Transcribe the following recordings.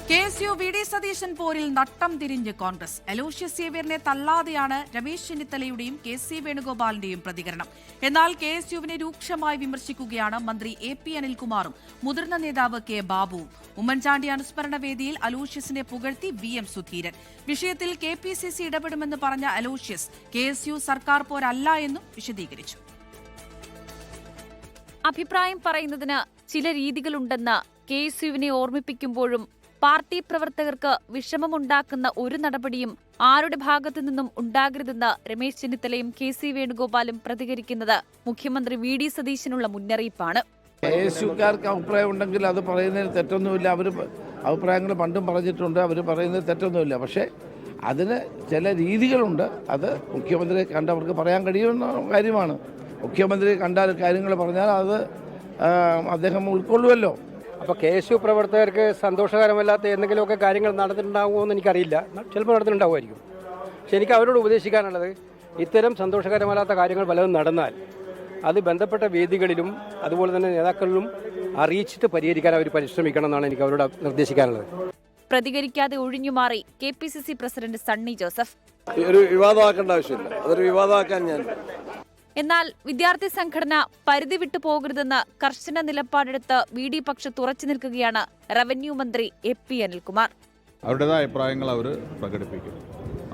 KSU VD Satheesan പോരിൽ നട്ടം തിരിഞ്ഞ് Congress. Aloysius സേവ്യറിനെ തള്ളാതെയാണ് Ramesh ചെന്നിത്തലയുടെയും KC വേണുഗോപാലിന്റെയും പ്രതികരണം. എന്നാൽ KSUവിനെ രൂക്ഷമായി വിമർശിക്കുകയാണ് മന്ത്രി AP അനിൽകുമാറും മുതിർന്ന നേതാവ് K ബാബുവും. ഉമ്മൻചാണ്ടി അനുസ്മരണ വേദിയിൽ അലോഷ്യസിനെ പുകഴ്ത്തി VM സുധീരൻ. വിഷയത്തിൽ KPCC ഇടപെടുമെന്ന് പറഞ്ഞ അലോഷ്യസ് KSU സർക്കാർ പോരല്ല എന്നും വിശദീകരിച്ചു. അഭിപ്രായം പറയുന്നതിന് ചില രീതികളുണ്ടെന്ന് KSUവിനെ ഓർമ്മിപ്പിക്കുമ്പോഴും പാർട്ടി പ്രവർത്തകർക്ക് വിഷമമുണ്ടാക്കുന്ന ഒരു നടപടിയും ആരുടെ ഭാഗത്തു നിന്നും ഉണ്ടാകരുതെന്ന് രമേശ് ചെന്നിത്തലയും KC വേണുഗോപാലും പ്രതികരിക്കുന്നത് മുഖ്യമന്ത്രി VD സതീശനുള്ള മുന്നറിയിപ്പാണ്. KSUക്കാർക്ക് അഭിപ്രായം ഉണ്ടെങ്കിൽ അത് പറയുന്നതിന് തെറ്റൊന്നുമില്ല. അവർ അഭിപ്രായങ്ങൾ പണ്ടും പറഞ്ഞിട്ടുണ്ട്, അവർ പറയുന്നതിന് തെറ്റൊന്നുമില്ല. പക്ഷേ അതിന് ചില രീതികളുണ്ട്. അത് മുഖ്യമന്ത്രിയെ കണ്ടവർക്ക് പറയാൻ കഴിയുന്ന കാര്യമാണ്. മുഖ്യമന്ത്രി കണ്ടാൽ കാര്യങ്ങൾ പറഞ്ഞാൽ അത് അദ്ദേഹം ഉൾക്കൊള്ളുമല്ലോ. അപ്പോൾ KSU പ്രവർത്തകർക്ക് സന്തോഷകരമല്ലാത്ത എന്തെങ്കിലുമൊക്കെ കാര്യങ്ങൾ നടന്നിട്ടുണ്ടാകുമോ എന്ന് എനിക്കറിയില്ല. ചിലപ്പോൾ നടന്നിട്ടുണ്ടാവുമായിരിക്കും. പക്ഷെ എനിക്ക് അവരോട് ഉപദേശിക്കാനുള്ളത്, ഇത്തരം സന്തോഷകരമല്ലാത്ത കാര്യങ്ങൾ പലതും നടന്നാൽ അത് ബന്ധപ്പെട്ട വേദികളിലും അതുപോലെ തന്നെ നേതാക്കളിലും അറിയിച്ചിട്ട് പരിഹരിക്കാൻ അവർ പരിശ്രമിക്കണം എന്നാണ് എനിക്ക് അവരോട് നിർദ്ദേശിക്കാനുള്ളത്. പ്രതികരിക്കാതെ ഒഴിഞ്ഞുമാറി KPCC പ്രസിഡന്റ് സണ്ണി ജോസഫ്. ഒരു വിവാദമാക്കേണ്ട ആവശ്യമില്ല, അതൊരു വിവാദമാക്കാൻ ഞാൻ. എന്നാൽ വിദ്യാർത്ഥി സംഘടന പരിധി വിട്ടു പോകരുതെന്ന് കർശന നിലപാടെടുത്ത് VD പക്ഷത്ത് ഉറച്ചു നിൽക്കുകയാണ് റവന്യൂ മന്ത്രി AP അനിൽകുമാർ. അവരുടേതായ അഭിപ്രായങ്ങൾ അവർ പ്രകടിപ്പിക്കും.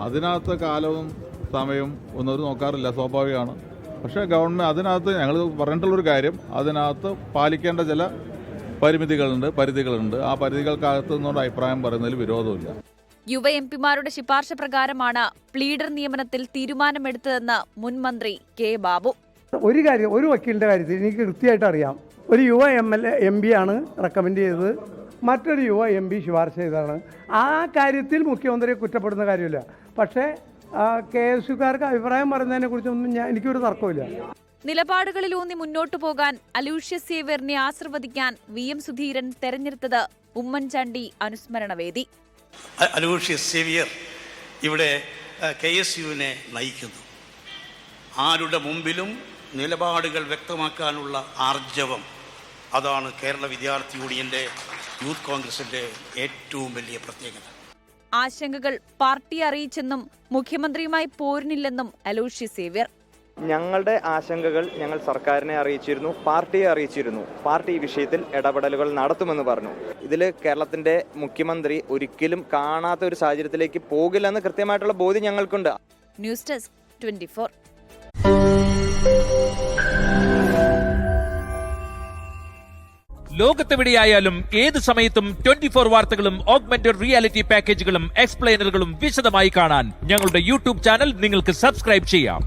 അതിനകത്ത് കാലവും സമയവും ഒന്നും അവർ നോക്കാറില്ല, സ്വാഭാവികമാണ്. പക്ഷേ ഗവൺമെൻറ് അതിനകത്ത് ഞങ്ങൾ പറഞ്ഞിട്ടുള്ളൊരു കാര്യം, അതിനകത്ത് പാലിക്കേണ്ട ചില പരിധികളുണ്ട്. ആ പരിധികൾക്കകത്ത് നിന്നുള്ള അഭിപ്രായം പറയുന്നതിൽ വിരോധമില്ല. യുവ MPമാരുടെ ശുപാർശ പ്രകാരമാണ് പ്ലീഡർ നിയമനത്തിൽ തീരുമാനമെടുത്തതെന്ന് മുൻ മന്ത്രി K ബാബു. ഒരു വക്കീലിന്റെ കാര്യത്തിൽ എനിക്ക് കൃത്യമായിട്ട് അറിയാം. ഒരു യുവ MP ആണ് റെക്കമെൻഡ് ചെയ്തത്, മറ്റൊരു യുവ MP ശുപാർശ ചെയ്തതാണ്. ആ കാര്യത്തിൽ മുഖ്യമന്ത്രിയെ കുറ്റപ്പെടുന്ന കാര്യമില്ല. പക്ഷേ KSUക്കാർക്ക് അഭിപ്രായം പറയുന്നതിനെ കുറിച്ചൊന്നും എനിക്കൊരു തർക്കമില്ല. നിലപാടുകളിലൂന്നി മുന്നോട്ടു പോകാൻ അലോഷ്യസ് സേവ്യറിനെ ആശീർവദിക്കാൻ VM സുധീരൻ തെരഞ്ഞെടുത്തത് ഉമ്മൻചാണ്ടി അനുസ്മരണ വേദി. അലോഷ്യസ് സേവ്യർ ഇവിടെ KSUവിനെ നയിക്കുന്നു. ആരുടെ മുമ്പിലും നിലപാടുകൾ വ്യക്തമാക്കാനുള്ള ആർജവം, അതാണ് കേരള വിദ്യാർത്ഥി യൂണിയന്റെ യൂത്ത് കോൺഗ്രസിന്റെ ഏറ്റവും വലിയ പ്രത്യേകത. ആശങ്കകൾ പാർട്ടി അറിയിച്ചെന്നും മുഖ്യമന്ത്രിയുമായി പോരിനില്ലെന്നും അലോഷ്യസ് സേവ്യർ. ഞങ്ങളുടെ ആശങ്കകൾ ഞങ്ങൾ സർക്കാരിനെ അറിയിച്ചിരുന്നു, പാർട്ടിയെ അറിയിച്ചിരുന്നു. പാർട്ടി ഈ വിഷയത്തിൽ ഇടപെടലുകൾ നടത്തുമെന്ന് പറഞ്ഞു. ഇതിൽ കേരളത്തിന്റെ മുഖ്യമന്ത്രി ഒരിക്കലും കാണാത്ത ഒരു സാഹചര്യത്തിലേക്ക് പോകില്ലെന്ന് കൃത്യമായിട്ടുള്ള ബോധ്യം ഞങ്ങൾക്കുണ്ട്. News desk 24. ലോകത്തെവിടെയായാലും ഏത് സമയത്തും 24 വാർത്തകളും ഓഗ്മെന്റഡ് റിയാലിറ്റി പാക്കേജുകളും എക്സ്പ്ലെയിനറുകളും വിശദമായി കാണാൻ ഞങ്ങളുടെ YouTube ചാനൽ നിങ്ങൾക്ക് സബ്സ്ക്രൈബ് ചെയ്യാം.